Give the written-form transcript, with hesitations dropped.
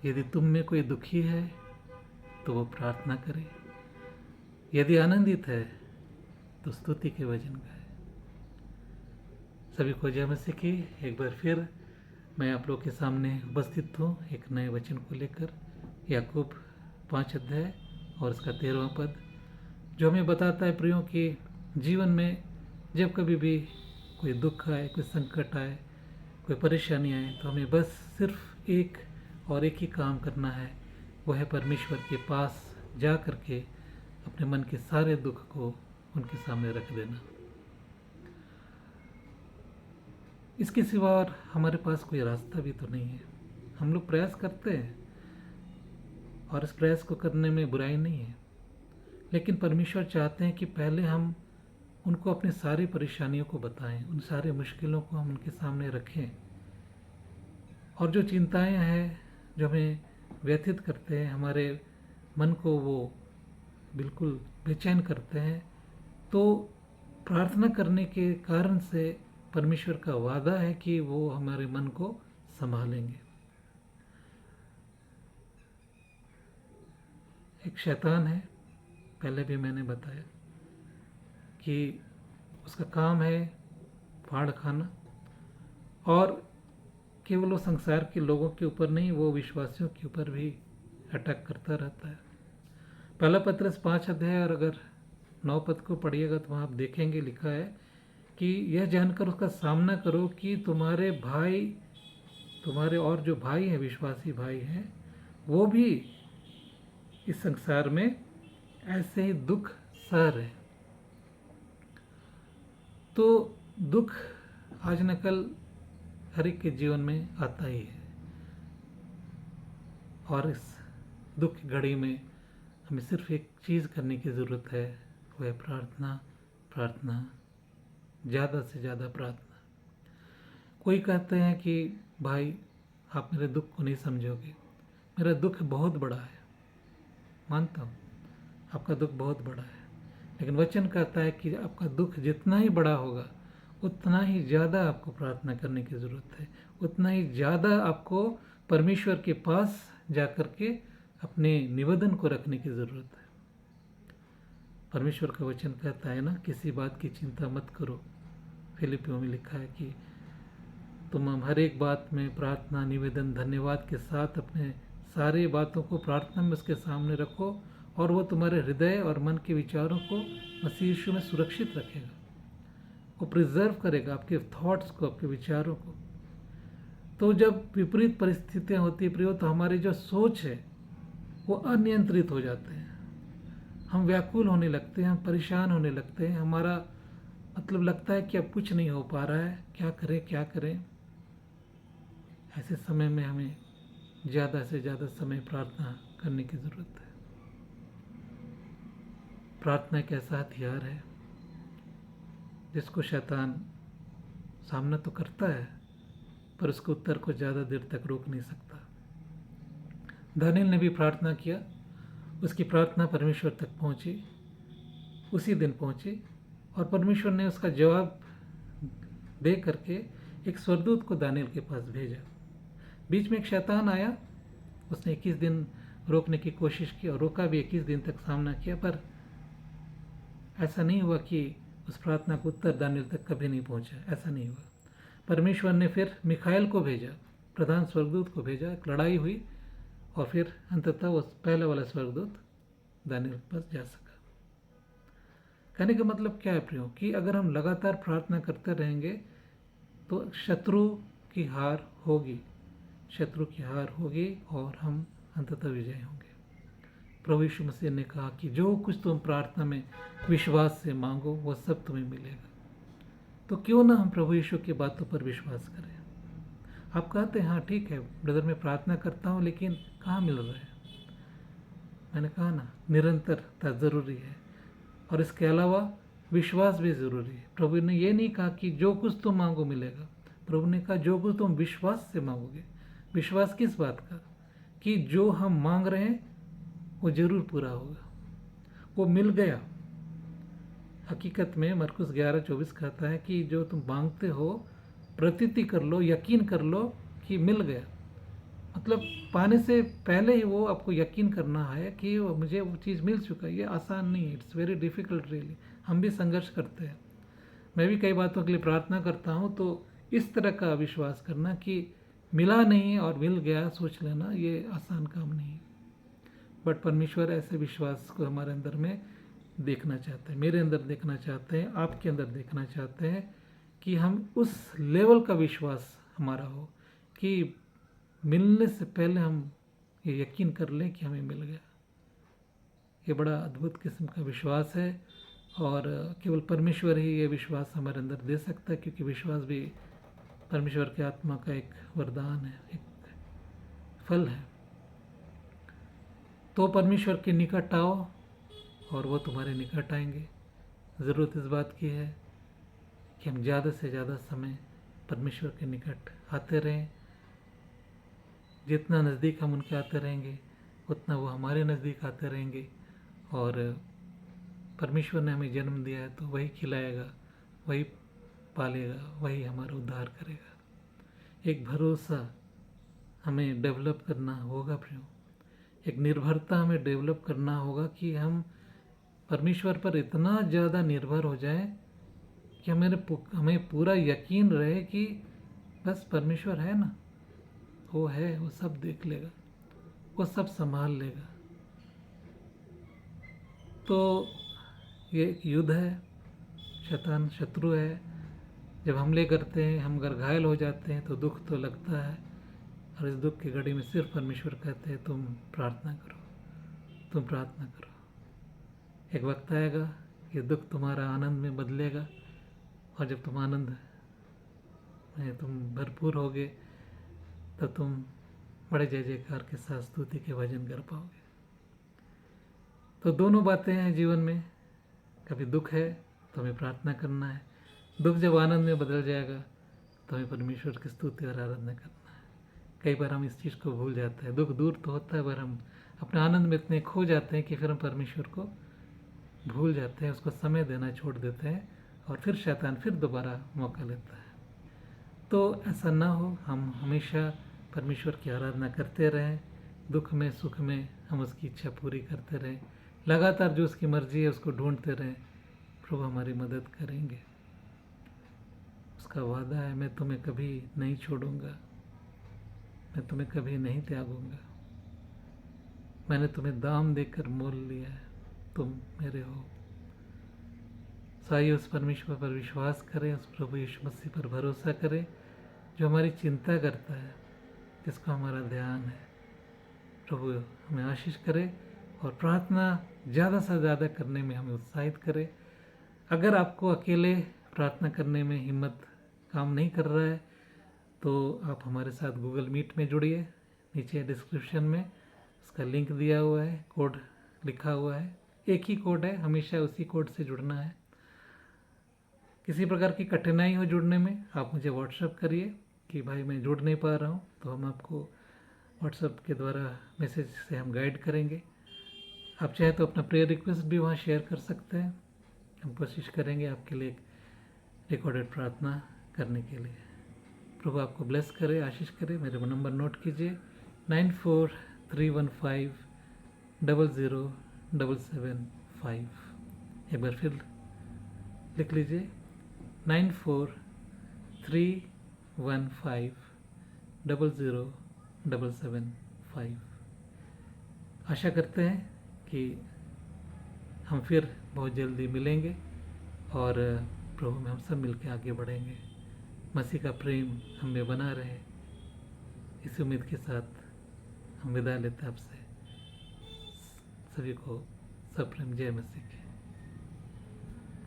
यदि तुम में कोई दुखी है तो वो प्रार्थना करे, यदि आनंदित है तो स्तुति के वचन गाए। सभी को जय मसीह की। एक बार फिर मैं आप लोग के सामने उपस्थित हूँ एक नए वचन को लेकर। याकूब 5 अध्याय और उसका 13वां पद, जो हमें बताता है प्रियों कि जीवन में जब कभी भी कोई दुख आए, कोई संकट आए, कोई परेशानी आए, तो हमें बस सिर्फ एक ही काम करना है, वो है परमेश्वर के पास जा कर के अपने मन के सारे दुख को उनके सामने रख देना। इसके सिवा और हमारे पास कोई रास्ता भी तो नहीं है। हम लोग प्रयास करते हैं और इस प्रयास को करने में बुराई नहीं है, लेकिन परमेश्वर चाहते हैं कि पहले हम उनको अपनी सारी परेशानियों को बताएं, उन सारी मुश्किलों को हम उनके सामने रखें, और जो चिंताएं हैं जो हमें व्यथित करते हैं, हमारे मन को वो बिल्कुल बेचैन करते हैं, तो प्रार्थना करने के कारण से परमेश्वर का वादा है कि वो हमारे मन को संभालेंगे। एक शैतान है, पहले भी मैंने बताया कि उसका काम है फाड़ खाना, और केवल वो संसार के लोगों के ऊपर नहीं, वो विश्वासियों के ऊपर भी अटैक करता रहता है। पहला पत्रस 5 अध्याय और अगर 9 पद को पढ़िएगा तो वहाँ आप देखेंगे लिखा है कि यह जानकर उसका सामना करो कि तुम्हारे भाई, तुम्हारे और जो भाई हैं, विश्वासी भाई हैं, वो भी इस संसार में ऐसे ही दुख सह रहे। तो दुख आज न कल हर एक के जीवन में आता ही है, और इस दुख की घड़ी में हमें सिर्फ एक चीज़ करने की ज़रूरत है, वो है प्रार्थना, प्रार्थना, ज़्यादा से ज़्यादा प्रार्थना। कोई कहते हैं कि भाई आप मेरे दुख को नहीं समझोगे, मेरा दुख बहुत बड़ा है। मानता हूँ आपका दुख बहुत बड़ा है, लेकिन वचन कहता है कि आपका दुख जितना ही बड़ा होगा उतना ही ज़्यादा आपको प्रार्थना करने की ज़रूरत है, उतना ही ज़्यादा आपको परमेश्वर के पास जाकर के अपने निवेदन को रखने की ज़रूरत है। परमेश्वर का वचन कहता है ना, किसी बात की चिंता मत करो। फिलिपियों में लिखा है कि तुम हर एक बात में प्रार्थना, निवेदन, धन्यवाद के साथ अपने सारे बातों को प्रार्थना में उसके सामने रखो, और वो तुम्हारे हृदय और मन के विचारों को मसीह यीशु में सुरक्षित रखेगा। वो प्रिजर्व करेगा आपके थॉट्स को, आपके विचारों को। तो जब विपरीत परिस्थितियां होती है प्रियो, तो हमारी जो सोच है वो अनियंत्रित हो जाते हैं। हम व्याकुल होने लगते हैं, हम परेशान होने लगते हैं, हमारा मतलब लगता है कि अब कुछ नहीं हो पा रहा है, क्या करें क्या करें। ऐसे समय में हमें ज़्यादा से ज़्यादा समय प्रार्थना करने की ज़रूरत है। प्रार्थना एक ऐसा हथियार है जिसको शैतान सामना तो करता है, पर उसके उत्तर को ज़्यादा देर तक रोक नहीं सकता। दानियल ने भी प्रार्थना किया, उसकी प्रार्थना परमेश्वर तक पहुंची, उसी दिन पहुंची, और परमेश्वर ने उसका जवाब दे करके एक स्वर्गदूत को दानियल के पास भेजा। बीच में एक शैतान आया, उसने 21 दिन रोकने की कोशिश की, और रोका भी, 21 दिन तक सामना किया, पर ऐसा नहीं हुआ कि उस प्रार्थना का उत्तर दानियल तक कभी नहीं पहुंचा। ऐसा नहीं हुआ। परमेश्वर ने फिर मिखाइल को भेजा, प्रधान स्वर्गदूत को भेजा, एक लड़ाई हुई, और फिर अंततः वो पहला वाला स्वर्गदूत दानियल के पास जा सका। कहने का मतलब क्या है प्रियो, कि अगर हम लगातार प्रार्थना करते रहेंगे तो शत्रु की हार होगी, शत्रु की हार होगी, और हम अंततः विजय होंगे। प्रभु यीशु मसीह ने कहा कि जो कुछ तुम प्रार्थना में विश्वास से मांगो वो सब तुम्हें मिलेगा। तो क्यों ना हम प्रभु यीशु की बातों पर विश्वास करें। आप कहते हैं हाँ ठीक है ब्रदर, मैं प्रार्थना करता हूँ लेकिन कहाँ मिल रहा है। मैंने कहा ना, निरंतरता ज़रूरी है, और इसके अलावा विश्वास भी ज़रूरी है। प्रभु ने ये नहीं कहा कि जो कुछ तुम मांगो मिलेगा, प्रभु ने कहा जो कुछ तुम विश्वास से मांगोगे। विश्वास किस बात का, कि जो हम मांग रहे हैं वो जरूर पूरा होगा, वो मिल गया। हकीकत में मरकुस 11:24 कहता है कि जो तुम मांगते हो प्रतीति कर लो, यकीन कर लो कि मिल गया। मतलब पाने से पहले ही वो आपको यकीन करना है कि मुझे वो चीज़ मिल चुका है। ये आसान नहीं है, इट्स वेरी डिफ़िकल्ट रियली। हम भी संघर्ष करते हैं। मैं भी कई बातों के लिए प्रार्थना करता हूँ, तो इस तरह का विश्वास करना कि मिला नहीं और मिल गया सोच लेना, ये आसान काम नहीं है। बट परमेश्वर ऐसे विश्वास को हमारे अंदर में देखना चाहते हैं, मेरे अंदर देखना चाहते हैं, आपके अंदर देखना चाहते हैं कि हम उस लेवल का विश्वास हमारा हो कि मिलने से पहले हम ये यकीन कर लें कि हमें मिल गया। ये बड़ा अद्भुत किस्म का विश्वास है और केवल परमेश्वर ही ये विश्वास हमारे अंदर दे सकता है, क्योंकि विश्वास भी परमेश्वर की आत्मा का एक वरदान है, एक फल है। तो परमेश्वर के निकट आओ और वो तुम्हारे निकट आएंगे। ज़रूरत इस बात की है कि हम ज़्यादा से ज़्यादा समय परमेश्वर के निकट आते रहें। जितना नज़दीक हम उनके आते रहेंगे उतना वो हमारे नज़दीक आते रहेंगे। और परमेश्वर ने हमें जन्म दिया है तो वही खिलाएगा, वही पालेगा, वही हमारा उद्धार करेगा। एक भरोसा हमें डेवलप करना होगा प्रियो, एक निर्भरता हमें डेवलप करना होगा कि हम परमेश्वर पर इतना ज़्यादा निर्भर हो जाएं कि हमें पूरा यकीन रहे कि बस परमेश्वर है ना, वो है, वो सब देख लेगा, वो सब संभाल लेगा। तो ये एक युद्ध है, शैतान शत्रु है। जब हमले करते हैं, हम अगर घायल हो जाते हैं तो दुख तो लगता है, और इस दुख की घड़ी में सिर्फ परमेश्वर कहते हैं तुम प्रार्थना करो, तुम प्रार्थना करो। एक वक्त आएगा ये दुख तुम्हारा आनंद में बदलेगा, और जब तुम आनंद में तुम भरपूर होगे तो तुम बड़े जय जयकार के साथ स्तुति के भजन कर पाओगे। तो दोनों बातें हैं जीवन में। कभी दुख है तो हमें प्रार्थना करना है, दुख जब आनंद में बदल जाएगा तो हमें परमेश्वर की स्तुति और आराधना करना है। कई बार हम इस चीज़ को भूल जाते हैं, दुख दूर तो होता है पर हम अपने आनंद में इतने खो जाते हैं कि फिर हम परमेश्वर को भूल जाते हैं, उसको समय देना छोड़ देते हैं, और फिर शैतान फिर दोबारा मौका लेता है। तो ऐसा ना हो, हम हमेशा परमेश्वर की आराधना करते रहें, दुख में सुख में हम उसकी इच्छा पूरी करते रहें, लगातार जो उसकी मर्जी है उसको ढूंढते रहें। प्रभु हमारी मदद करेंगे। उसका वादा है, मैं तुम्हें कभी नहीं छोड़ूंगा, मैं तुम्हें कभी नहीं त्यागूंगा, मैंने तुम्हें दाम देकर मोल लिया है, तुम मेरे हो। साइए उस परमेश्वर पर विश्वास करें, उस प्रभु यीशु मसीह पर भरोसा करें जो हमारी चिंता करता है, जिसका हमारा ध्यान है। प्रभु हमें आशीष करे और प्रार्थना ज़्यादा से ज़्यादा करने में हमें उत्साहित करे। अगर आपको अकेले प्रार्थना करने में हिम्मत काम नहीं कर रहा है तो आप हमारे साथ गूगल मीट में जुड़िए। नीचे डिस्क्रिप्शन में उसका लिंक दिया हुआ है, कोड लिखा हुआ है, एक ही कोड है, हमेशा उसी कोड से जुड़ना है। किसी प्रकार की कठिनाई हो जुड़ने में आप मुझे व्हाट्सएप करिए कि भाई मैं जुड़ नहीं पा रहा हूँ, तो हम आपको व्हाट्सएप के द्वारा मैसेज से हम गाइड करेंगे। आप चाहे तो अपना प्रेयर रिक्वेस्ट भी वहाँ शेयर कर सकते हैं, हम कोशिश करेंगे आपके लिए रिकॉर्डेड प्रार्थना करने के लिए। प्रभु आपको ब्लेस करे, आशीष करे। मेरे नंबर नोट कीजिए 9431500775। एक बार फिर लिख लीजिए 9431500775। आशा करते हैं कि हम फिर बहुत जल्दी मिलेंगे और प्रभु में हम सब मिलकर आगे बढ़ेंगे। मसीह का प्रेम हम में बना रहे, इस उम्मीद के साथ हम विदा लेते हैं आपसे। सभी को सब प्रेम, जय मसीह की।